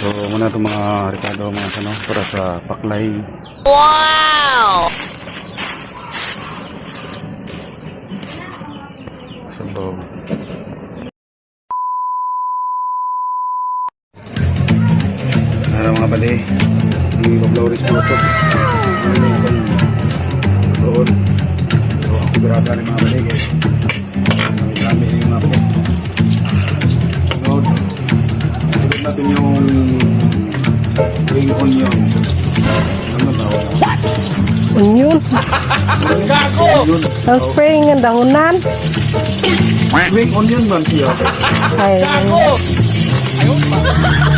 So muna itong mga Ricardo mga ano, para sa paklay. Wow! Sabaw. Ano mga bali, hindi ko flores photos. Ano yung akong roon. So ako graba rin mga bali guys. Marami rin mga bali. Sunod. Sunod natin yung spring onion. Ano na wala? Onion. Gago! Ang spring ng dahunan. Spring onion man siya. Ay, Gago! Ayun pa!